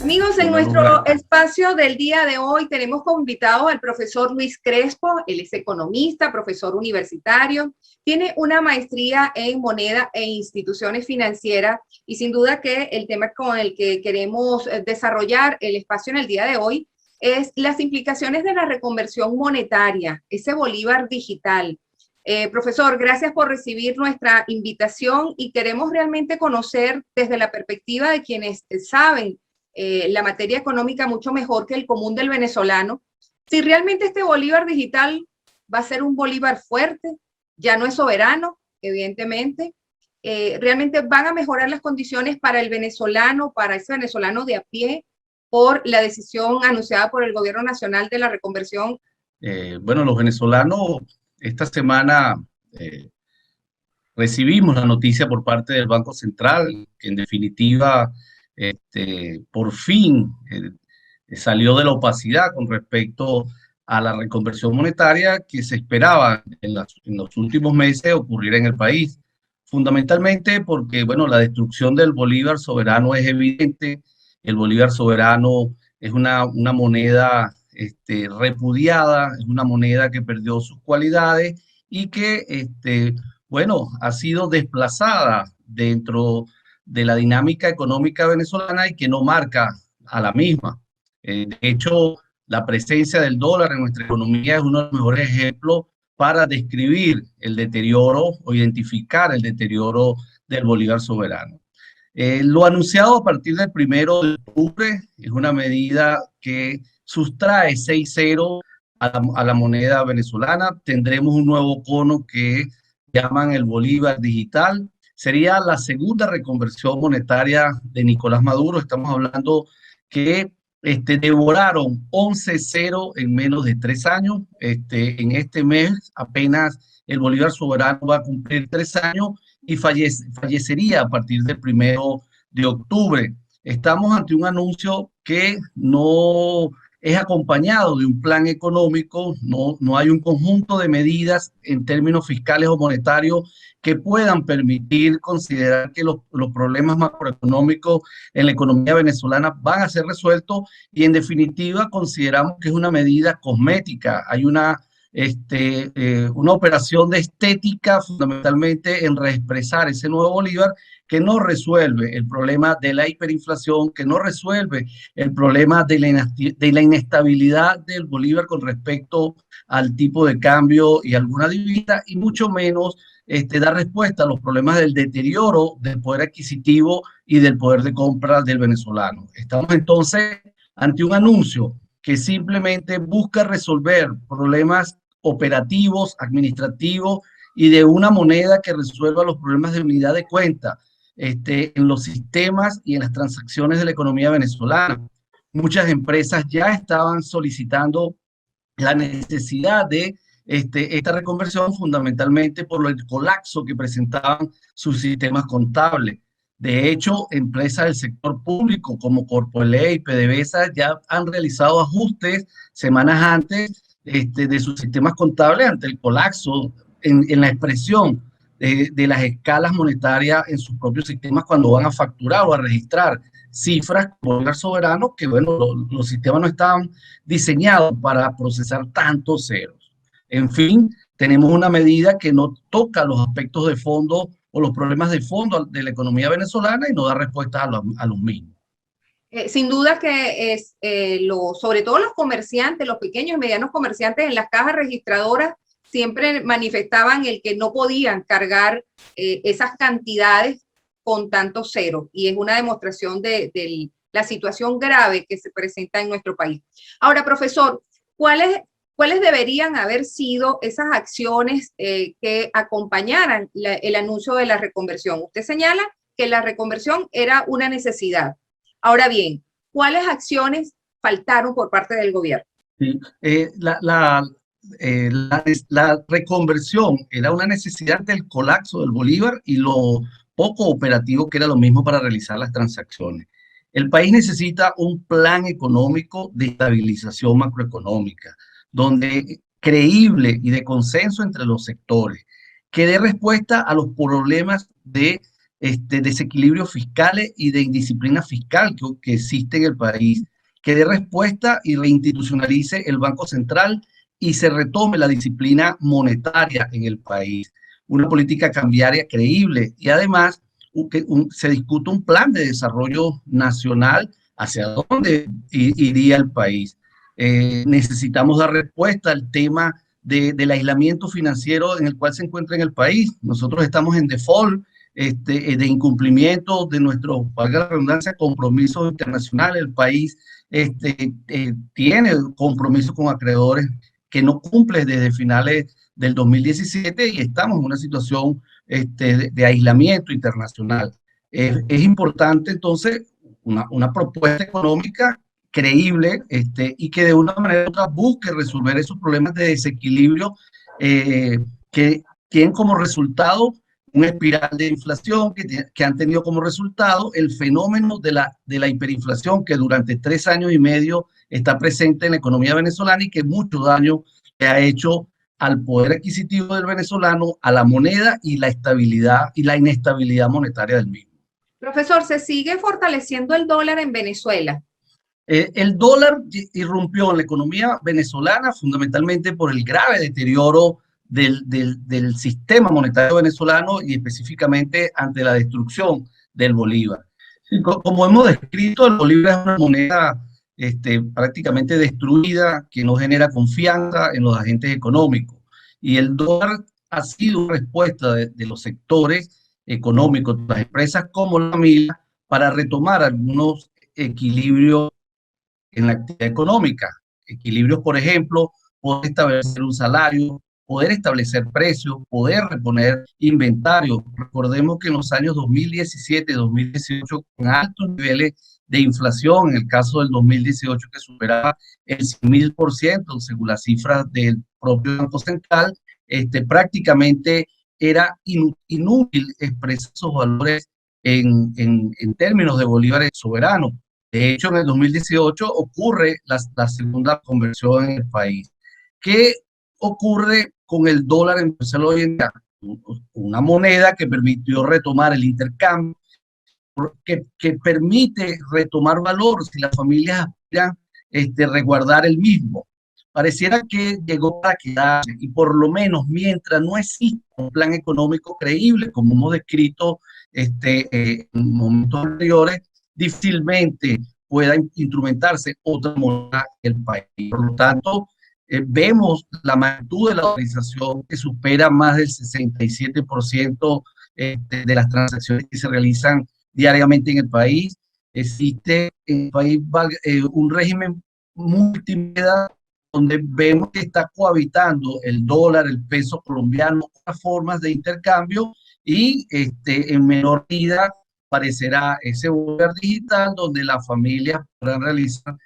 Amigos, en nuestro espacio del día de hoy tenemos como invitado al profesor Luis Crespo. Él es economista, profesor universitario, tiene una maestría en moneda e instituciones financieras y sin duda que el tema con el que queremos desarrollar el espacio en el día de hoy es las implicaciones de la reconversión monetaria, ese bolívar digital. Profesor, gracias por recibir nuestra invitación y queremos realmente conocer desde la perspectiva de quienes saben la materia económica mucho mejor que el común del venezolano, si realmente este bolívar digital va a ser un bolívar fuerte, ya no es soberano, evidentemente, realmente van a mejorar las condiciones para el venezolano, para ese venezolano de a pie, por la decisión anunciada por el gobierno nacional de la reconversión. Bueno, los venezolanos esta semana recibimos la noticia por parte del Banco Central, que en definitiva por fin salió de la opacidad con respecto a la reconversión monetaria que se esperaba en los últimos meses ocurriera en el país. Fundamentalmente porque, bueno, la destrucción del bolívar soberano es evidente. El bolívar soberano es una moneda repudiada, es una moneda que perdió sus cualidades y que, bueno, ha sido desplazada dentro de la dinámica económica venezolana y que no marca a la misma. De hecho, la presencia del dólar en nuestra economía es uno de los mejores ejemplos para describir el deterioro o identificar el deterioro del bolívar soberano. Lo anunciado a partir del 1 de octubre es una medida que sustrae 6 ceros a la moneda venezolana. Tendremos un nuevo cono que llaman el bolívar digital. Sería la segunda reconversión monetaria de Nicolás Maduro. Estamos hablando que devoraron 11 ceros en menos de 3 años. En este mes apenas el bolívar soberano va a cumplir 3 años y fallecería a partir del 1 de octubre. Estamos ante un anuncio que no es acompañado de un plan económico, no hay un conjunto de medidas en términos fiscales o monetarios que puedan permitir considerar que los problemas macroeconómicos en la economía venezolana van a ser resueltos y en definitiva consideramos que es una medida cosmética. Hay una operación de estética fundamentalmente en reexpresar ese nuevo bolívar que no resuelve el problema de la hiperinflación, que no resuelve el problema de la inestabilidad del bolívar con respecto al tipo de cambio y alguna divisa, y mucho menos da respuesta a los problemas del deterioro del poder adquisitivo y del poder de compra del venezolano. Estamos entonces ante un anuncio que simplemente busca resolver problemas operativos, administrativos y de una moneda que resuelva los problemas de unidad de cuenta en los sistemas y en las transacciones de la economía venezolana. Muchas empresas ya estaban solicitando la necesidad de esta reconversión fundamentalmente por el colapso que presentaban sus sistemas contables. De hecho, empresas del sector público como Corpoelec y PDVSA ya han realizado ajustes semanas antes de sus sistemas contables ante el colapso en la expresión de las escalas monetarias en sus propios sistemas cuando van a facturar o a registrar cifras como el soberano, que bueno, los sistemas no estaban diseñados para procesar tantos ceros. En fin, tenemos una medida que no toca los aspectos de fondo o los problemas de fondo de la economía venezolana y no da respuestas a los mismos. Sin duda que es, sobre todo los comerciantes, los pequeños y medianos comerciantes en las cajas registradoras siempre manifestaban el que no podían cargar esas cantidades con tantos ceros y es una demostración de la situación grave que se presenta en nuestro país. Ahora, profesor, ¿cuáles deberían haber sido esas acciones que acompañaran el anuncio de la reconversión? Usted señala que la reconversión era una necesidad. Ahora bien, ¿cuáles acciones faltaron por parte del gobierno? Sí, la reconversión era una necesidad del colapso del bolívar y lo poco operativo que era lo mismo para realizar las transacciones. El país necesita un plan económico de estabilización macroeconómica, donde creíble y de consenso entre los sectores, que dé respuesta a los problemas de desequilibrios fiscales y de indisciplina fiscal que existe en el país, que dé respuesta y reinstitucionalice el Banco Central y se retome la disciplina monetaria en el país, una política cambiaria creíble y además se discute un plan de desarrollo nacional hacia dónde iría el país. Necesitamos dar respuesta al tema del aislamiento financiero en el cual se encuentra en el país. Nosotros estamos en default de incumplimiento de nuestros, valga la redundancia, compromisos internacionales. El país tiene compromisos con acreedores que no cumple desde finales del 2017 y estamos en una situación de aislamiento internacional. Es importante entonces una propuesta económica creíble y que de una manera u otra busque resolver esos problemas de desequilibrio que tienen como resultado una espiral de inflación, que han tenido como resultado el fenómeno de la hiperinflación que durante 3 años y medio está presente en la economía venezolana y que mucho daño le ha hecho al poder adquisitivo del venezolano, a la moneda y la estabilidad y la inestabilidad monetaria del mismo. Profesor, ¿se sigue fortaleciendo el dólar en Venezuela? El dólar irrumpió en la economía venezolana fundamentalmente por el grave deterioro del sistema monetario venezolano y específicamente ante la destrucción del bolívar. Como hemos descrito, el bolívar es una moneda prácticamente destruida que no genera confianza en los agentes económicos. Y el dólar ha sido una respuesta de los sectores económicos, las empresas como la familia, para retomar algunos equilibrios en la actividad económica. Equilibrios, por ejemplo, poder establecer un salario, poder establecer precios, poder reponer inventario. Recordemos que en los años 2017 y 2018, con altos niveles de inflación, en el caso del 2018 que superaba el 100.000%, según las cifras del propio Banco Central, prácticamente era inútil expresar esos valores en términos de bolívares soberanos. De hecho, en el 2018 ocurre la segunda conversión en el país. ¿Qué ocurre con el dólar en Venezuela hoy en día? Una moneda que permitió retomar el intercambio, que permite retomar valor si las familias aspiran resguardar el mismo. Pareciera que llegó para quedarse y por lo menos mientras no exista un plan económico creíble, como hemos descrito en momentos anteriores, difícilmente pueda instrumentarse otra moneda en el país. Por lo tanto, vemos la magnitud de la dolarización que supera más del 67% de las transacciones que se realizan diariamente en el país. Existe en el país un régimen multimoneda donde vemos que está cohabitando el dólar, el peso colombiano, otras formas de intercambio y en menor medida aparecerá ese bolívar digital donde las familias podrán realizar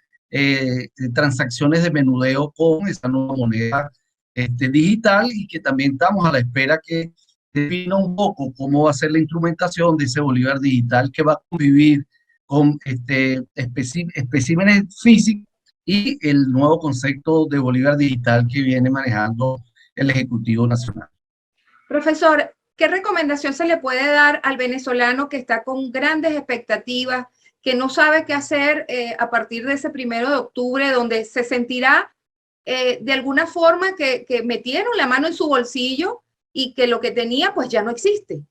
transacciones de menudeo con esa nueva moneda digital y que también estamos a la espera que defina un poco cómo va a ser la instrumentación de ese bolívar digital que va a convivir con especímenes físicos y el nuevo concepto de bolívar digital que viene manejando el Ejecutivo Nacional. Profesor, ¿qué recomendación se le puede dar al venezolano que está con grandes expectativas, que no sabe qué hacer a partir de ese 1 de octubre, donde se sentirá de alguna forma que metieron la mano en su bolsillo y que lo que tenía pues ya no existe?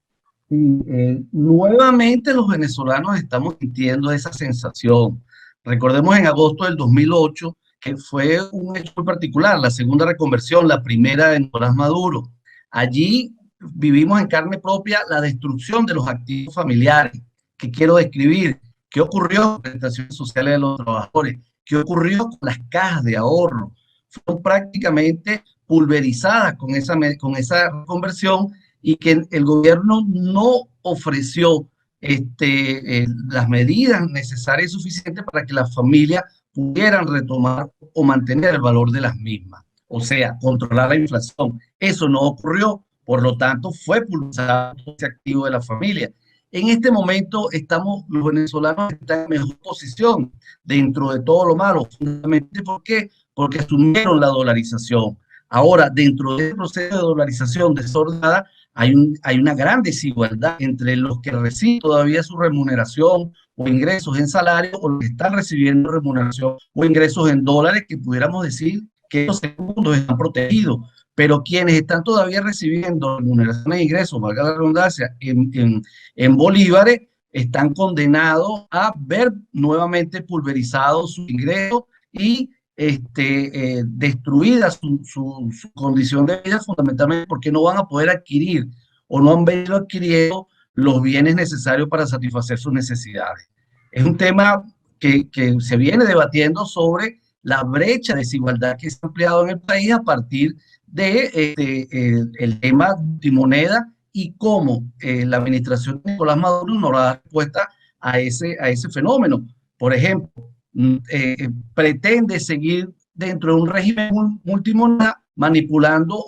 Sí, nuevamente los venezolanos estamos sintiendo esa sensación. Recordemos en agosto del 2008 que fue un hecho muy particular, la segunda reconversión, la primera de Nicolás Maduro. Allí vivimos en carne propia la destrucción de los activos familiares, que quiero describir. ¿Qué ocurrió con las prestaciones sociales de los trabajadores? ¿Qué ocurrió con las cajas de ahorro? Fueron prácticamente pulverizadas con esa conversión y que el gobierno no ofreció las medidas necesarias y suficientes para que las familias pudieran retomar o mantener el valor de las mismas. O sea, controlar la inflación. Eso no ocurrió, por lo tanto fue pulverizado ese activo de la familia. En este momento los venezolanos están en mejor posición dentro de todo lo malo. Fundamentalmente, ¿por qué? Porque asumieron la dolarización. Ahora, dentro del proceso de dolarización desordenada, hay una gran desigualdad entre los que reciben todavía su remuneración o ingresos en salario o los que están recibiendo remuneración o ingresos en dólares, que pudiéramos decir que esos segundos están protegidos, pero quienes están todavía recibiendo remuneraciones e ingresos, valga la redundancia, en bolívares, están condenados a ver nuevamente pulverizados sus ingresos y destruida su condición de vida, fundamentalmente porque no van a poder adquirir o no han venido adquiriendo los bienes necesarios para satisfacer sus necesidades. Es un tema que se viene debatiendo sobre la brecha de desigualdad que se ha ampliado en el país a partir de el tema multimoneda y cómo la administración de Nicolás Maduro no da respuesta a ese fenómeno. Por ejemplo, pretende seguir dentro de un régimen multimoneda manipulando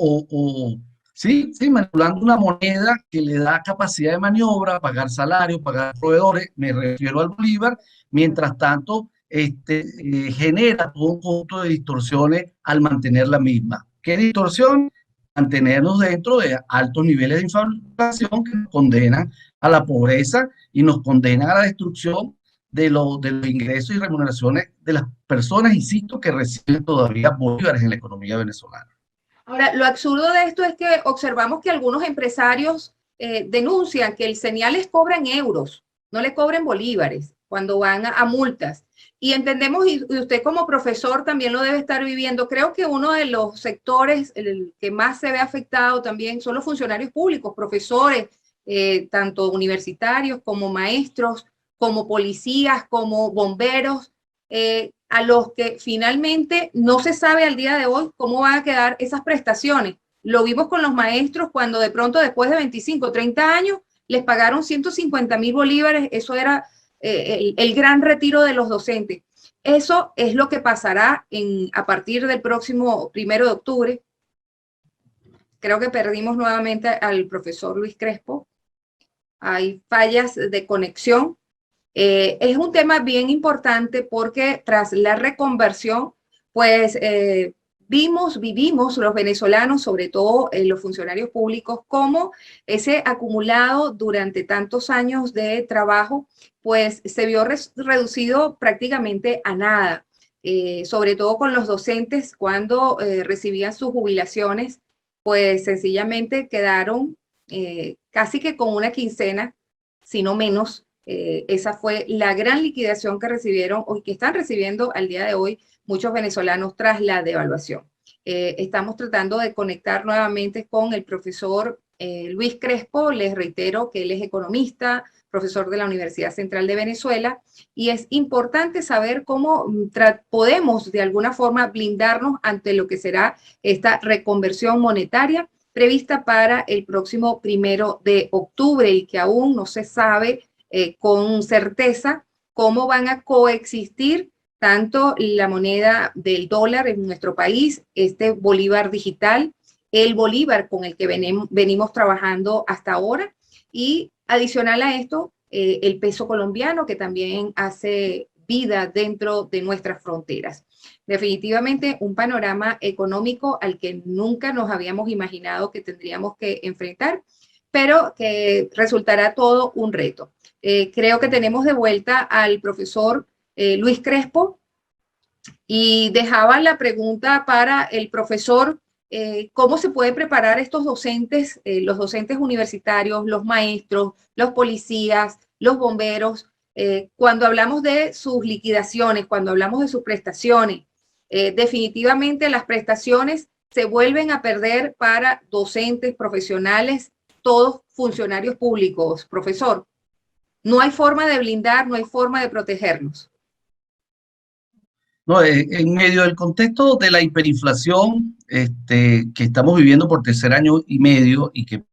manipulando una moneda que le da capacidad de maniobra, pagar salarios, pagar proveedores, me refiero al bolívar, mientras tanto genera todo un conjunto de distorsiones al mantener la misma. ¿Qué distorsión? Mantenernos dentro de altos niveles de inflación que nos condenan a la pobreza y nos condenan a la destrucción de los ingresos y remuneraciones de las personas, insisto, que reciben todavía bolívares en la economía venezolana. Ahora, lo absurdo de esto es que observamos que algunos empresarios denuncian que el CENIAL les cobra en euros, no les cobren bolívares cuando van a multas. Y entendemos, y usted como profesor también lo debe estar viviendo, creo que uno de los sectores el que más se ve afectado también son los funcionarios públicos, profesores, tanto universitarios como maestros, como policías, como bomberos, a los que finalmente no se sabe al día de hoy cómo van a quedar esas prestaciones. Lo vimos con los maestros cuando de pronto después de 25, 30 años les pagaron 150.000 bolívares, eso era el gran retiro de los docentes. Eso es lo que pasará a partir del próximo 1 de octubre. Creo que perdimos nuevamente al profesor Luis Crespo. Hay fallas de conexión. Es un tema bien importante porque tras la reconversión, pues vivimos los venezolanos, sobre todo los funcionarios públicos, como ese acumulado durante tantos años de trabajo, pues se vio reducido prácticamente a nada, sobre todo con los docentes cuando recibían sus jubilaciones, pues sencillamente quedaron casi que con una quincena, si no menos. Esa fue la gran liquidación que recibieron o que están recibiendo al día de hoy muchos venezolanos tras la devaluación. Estamos tratando de conectar nuevamente con el profesor Luis Crespo. Les reitero que él es economista, profesor de la Universidad Central de Venezuela, y es importante saber cómo podemos de alguna forma blindarnos ante lo que será esta reconversión monetaria prevista para el próximo 1 de octubre y que aún no se sabe con certeza cómo van a coexistir tanto la moneda del dólar en nuestro país, este bolívar digital, el bolívar con el que venimos trabajando hasta ahora, y adicional a esto, el peso colombiano que también hace vida dentro de nuestras fronteras. Definitivamente un panorama económico al que nunca nos habíamos imaginado que tendríamos que enfrentar, pero que resultará todo un reto. Creo que tenemos de vuelta al profesor Luis Crespo y dejaba la pregunta para el profesor, ¿cómo se puede preparar estos docentes, los docentes universitarios, los maestros, los policías, los bomberos, cuando hablamos de sus liquidaciones, cuando hablamos de sus prestaciones? Definitivamente las prestaciones se vuelven a perder para docentes, profesionales, todos funcionarios públicos, profesor. No hay forma de blindar, no hay forma de protegernos. No, en medio del contexto de la hiperinflación que estamos viviendo por tercer año y medio y que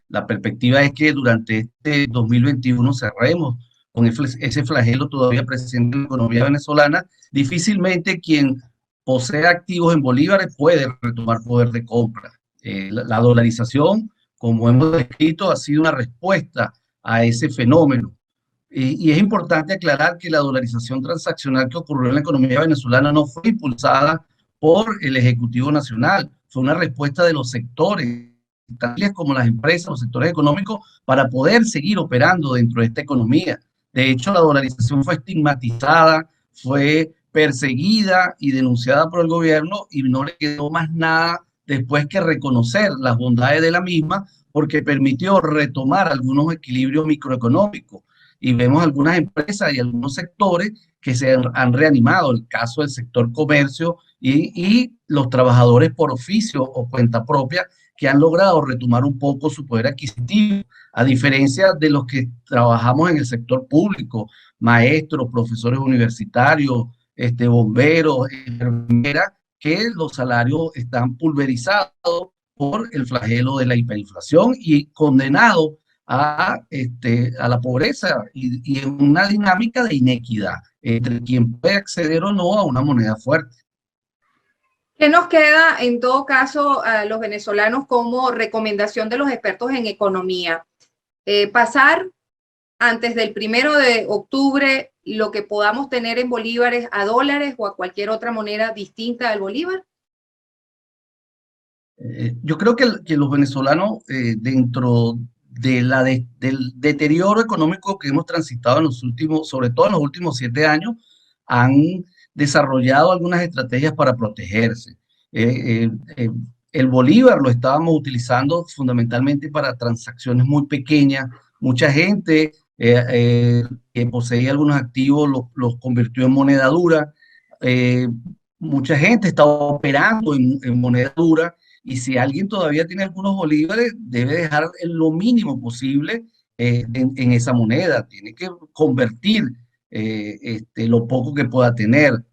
la perspectiva es que durante este 2021 cerremos con ese flagelo todavía presente en la economía venezolana, difícilmente quien posee activos en bolívares puede retomar poder de compra. La dolarización, como hemos descrito, ha sido una respuesta a ese fenómeno. Y es importante aclarar que la dolarización transaccional que ocurrió en la economía venezolana no fue impulsada por el Ejecutivo Nacional, fue una respuesta de los sectores como las empresas, los sectores económicos, para poder seguir operando dentro de esta economía. De hecho, la dolarización fue estigmatizada, fue perseguida y denunciada por el gobierno y no le quedó más nada después que reconocer las bondades de la misma porque permitió retomar algunos equilibrios microeconómicos. Y vemos algunas empresas y algunos sectores que se han reanimado, el caso del sector comercio y los trabajadores por oficio o cuenta propia que han logrado retomar un poco su poder adquisitivo, a diferencia de los que trabajamos en el sector público, maestros, profesores universitarios, bomberos, enfermeras, que los salarios están pulverizados por el flagelo de la hiperinflación y condenados a la pobreza y en una dinámica de inequidad entre quien puede acceder o no a una moneda fuerte. ¿Qué nos queda en todo caso a los venezolanos como recomendación de los expertos en economía? Pasar antes del 1 de octubre lo que podamos tener en bolívares a dólares o a cualquier otra moneda distinta al bolívar. Yo creo que los venezolanos, dentro del deterioro económico que hemos transitado en los últimos, sobre todo en los últimos 7 años, han desarrollado algunas estrategias para protegerse. El bolívar lo estábamos utilizando fundamentalmente para transacciones muy pequeñas. Mucha gente que poseía algunos activos los convirtió en moneda dura. Eh, Mucha gente estaba operando en moneda dura y si alguien todavía tiene algunos bolívares, debe dejar lo mínimo posible en esa moneda. Tiene que convertir lo poco que pueda tener.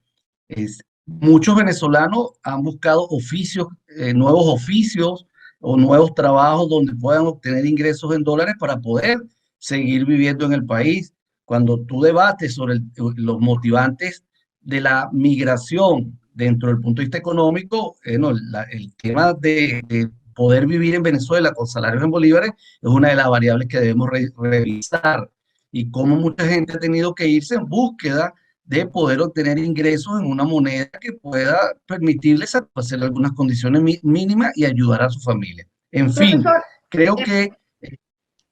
Muchos venezolanos han buscado oficios, nuevos oficios o nuevos trabajos donde puedan obtener ingresos en dólares para poder seguir viviendo en el país. Cuando tú debates sobre los motivantes de la migración dentro del punto de vista económico, no, el tema de poder vivir en Venezuela con salarios en bolívares es una de las variables que debemos revisar y cómo mucha gente ha tenido que irse en búsqueda de poder obtener ingresos en una moneda que pueda permitirle satisfacer algunas condiciones mínimas y ayudar a su familia. En fin, Profesor, creo que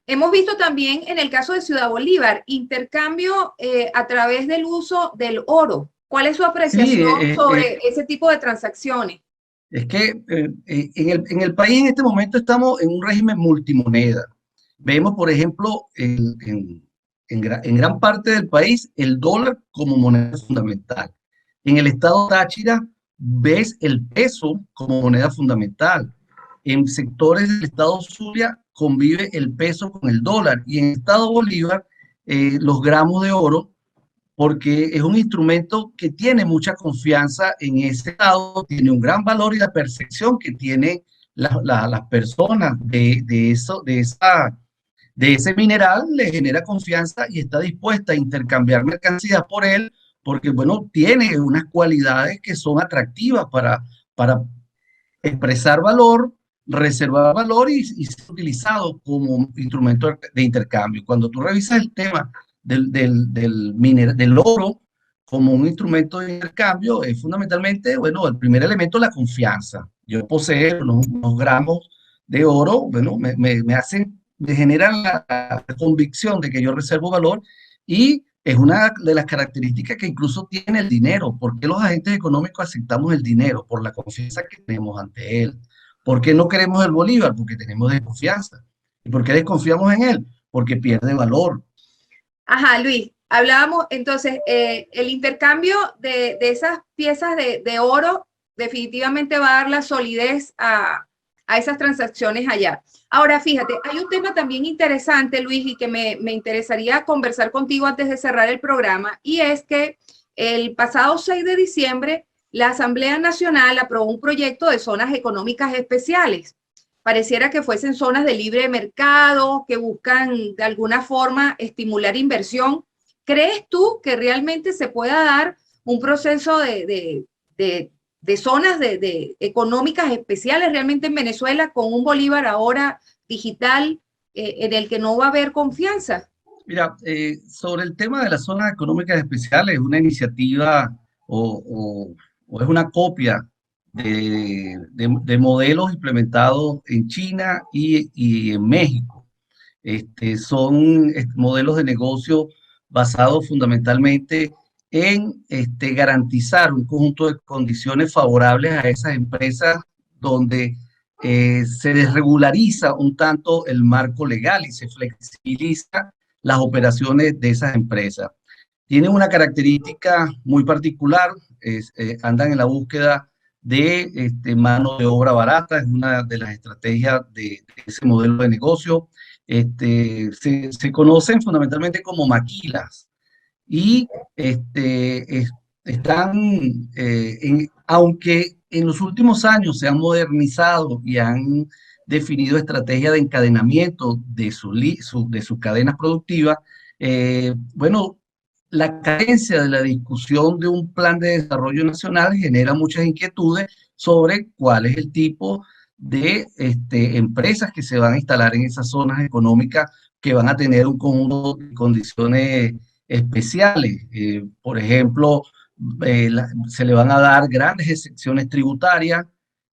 hemos visto también en el caso de Ciudad Bolívar, intercambio a través del uso del oro. ¿Cuál es su sí, apreciación sobre ese tipo de transacciones? es que en el país en este momento estamos en un régimen multimoneda. Vemos, por ejemplo, en gran parte del país el dólar como moneda fundamental. En el estado Táchira ves el peso como moneda fundamental. En sectores del estado Zulia convive el peso con el dólar y en el estado Bolívar los gramos de oro porque es un instrumento que tiene mucha confianza en ese estado, tiene un gran valor y la percepción que tienen las personas de ese mineral le genera confianza y está dispuesta a intercambiar mercancías por él porque, bueno, tiene unas cualidades que son atractivas para expresar valor, reservar valor y ser utilizado como instrumento de intercambio. Cuando tú revisas el tema del oro como un instrumento de intercambio, es fundamentalmente, bueno, el primer elemento, la confianza. Yo poseo unos gramos de oro, bueno, me generan la convicción de que yo reservo valor y es una de las características que incluso tiene el dinero. ¿Por qué los agentes económicos aceptamos el dinero? Por la confianza que tenemos ante él. ¿Por qué no queremos el bolívar? Porque tenemos desconfianza. ¿Y por qué desconfiamos en él? Porque pierde valor. Ajá, Luis, hablábamos entonces, el intercambio de esas piezas de oro definitivamente va a dar la solidez a esas transacciones allá. Ahora, fíjate, hay un tema también interesante, Luis, y que me interesaría conversar contigo antes de cerrar el programa, y es que el pasado 6 de diciembre la Asamblea Nacional aprobó un proyecto de zonas económicas especiales. Pareciera que fuesen zonas de libre mercado, que buscan de alguna forma estimular inversión. ¿Crees tú que realmente se pueda dar un proceso de zonas económicas especiales realmente en Venezuela con un bolívar ahora digital en el que no va a haber confianza? Mira, sobre el tema de las zonas económicas especiales, una iniciativa o es una copia de modelos implementados en China y en México. Son modelos de negocio basados fundamentalmente en garantizar un conjunto de condiciones favorables a esas empresas donde se desregulariza un tanto el marco legal y se flexibiliza las operaciones de esas empresas. Tienen una característica muy particular, andan en la búsqueda de mano de obra barata, es una de las estrategias de ese modelo de negocio. Se conocen fundamentalmente como maquilas y están, aunque en los últimos años se han modernizado y han definido estrategias de encadenamiento de sus cadenas productivas, bueno, la carencia de la discusión de un plan de desarrollo nacional genera muchas inquietudes sobre cuál es el tipo de empresas que se van a instalar en esas zonas económicas que van a tener un conjunto de condiciones especiales. Por ejemplo, se le van a dar grandes excepciones tributarias.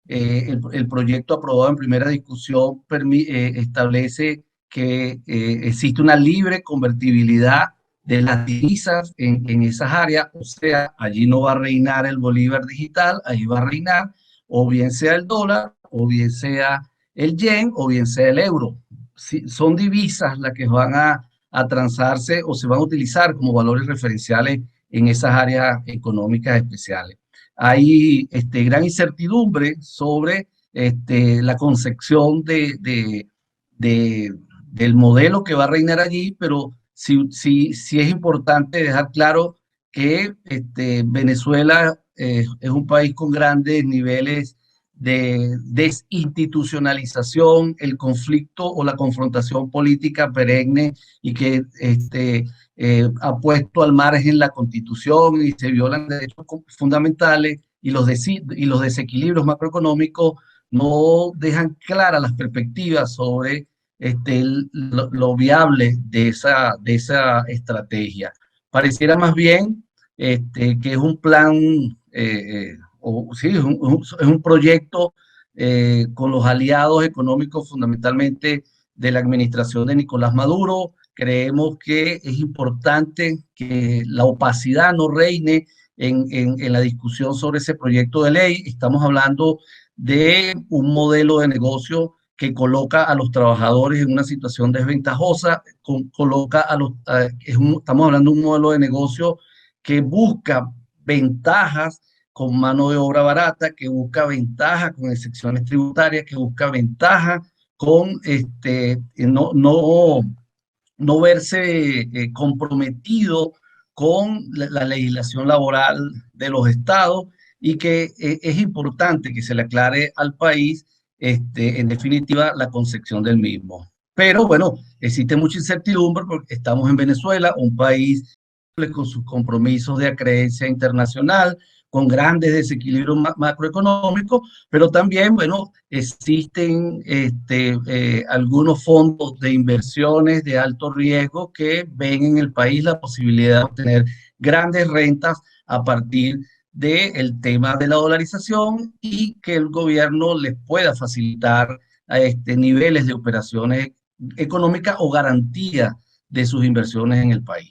El proyecto aprobado en primera discusión establece que existe una libre convertibilidad de las divisas en esas áreas, o sea, allí no va a reinar el bolívar digital, allí va a reinar o bien sea el dólar, o bien sea el yen, o bien sea el euro. Sí, son divisas las que van a transarse o se van a utilizar como valores referenciales en esas áreas económicas especiales. Hay gran incertidumbre sobre la concepción del modelo que va a reinar allí, pero sí es importante dejar claro que Venezuela es un país con grandes niveles de desinstitucionalización, el conflicto o la confrontación política perenne y que ha puesto al margen la Constitución y se violan derechos fundamentales y los desequilibrios macroeconómicos no dejan claras las perspectivas sobre lo viable de esa estrategia. Pareciera más bien que es un plan, sí, es un proyecto con los aliados económicos fundamentalmente de la administración de Nicolás Maduro. Creemos que es importante que la opacidad no reine en la discusión sobre ese proyecto de ley. Estamos hablando de un modelo de negocio que coloca a los trabajadores en una situación desventajosa, estamos hablando de un modelo de negocio que busca ventajas con mano de obra barata, que busca ventajas con excepciones tributarias, que busca ventajas con no verse comprometido con la legislación laboral de los estados y que es importante que se le aclare al país, en definitiva, la concepción del mismo. Pero bueno, existe mucha incertidumbre porque estamos en Venezuela, un país con sus compromisos de acreencia internacional, con grandes desequilibrios macroeconómicos, pero también, bueno, existen algunos fondos de inversiones de alto riesgo que ven en el país la posibilidad de obtener grandes rentas a partir del tema de la dolarización y que el gobierno les pueda facilitar a niveles de operaciones económicas o garantía de sus inversiones en el país.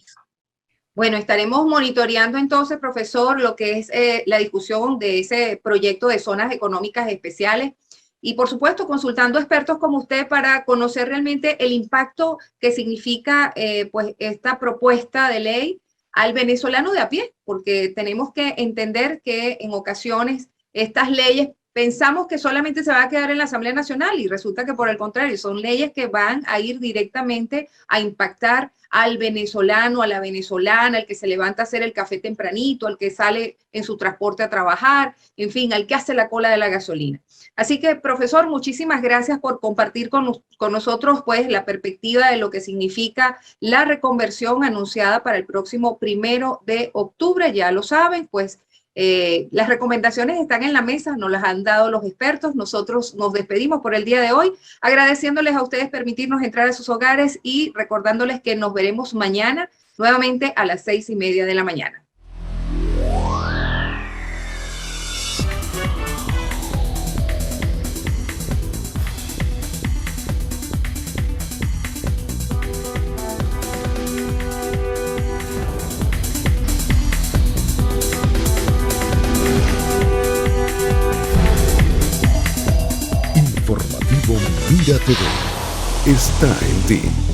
Bueno, estaremos monitoreando entonces, profesor, lo que es la discusión de ese proyecto de zonas económicas especiales y, por supuesto, consultando expertos como usted para conocer realmente el impacto que significa pues esta propuesta de ley al venezolano de a pie, porque tenemos que entender que en ocasiones estas leyes pensamos que solamente se va a quedar en la Asamblea Nacional y resulta que por el contrario son leyes que van a ir directamente a impactar al venezolano, a la venezolana, al que se levanta a hacer el café tempranito, al que sale en su transporte a trabajar, en fin, al que hace la cola de la gasolina. Así que, profesor, muchísimas gracias por compartir con nosotros pues la perspectiva de lo que significa la reconversión anunciada para el próximo 1 de octubre. Ya lo saben, pues las recomendaciones están en la mesa, nos las han dado los expertos. Nosotros nos despedimos por el día de hoy, agradeciéndoles a ustedes permitirnos entrar a sus hogares y recordándoles que nos veremos mañana nuevamente a las 6:30 de la mañana. Mira TV está en ti.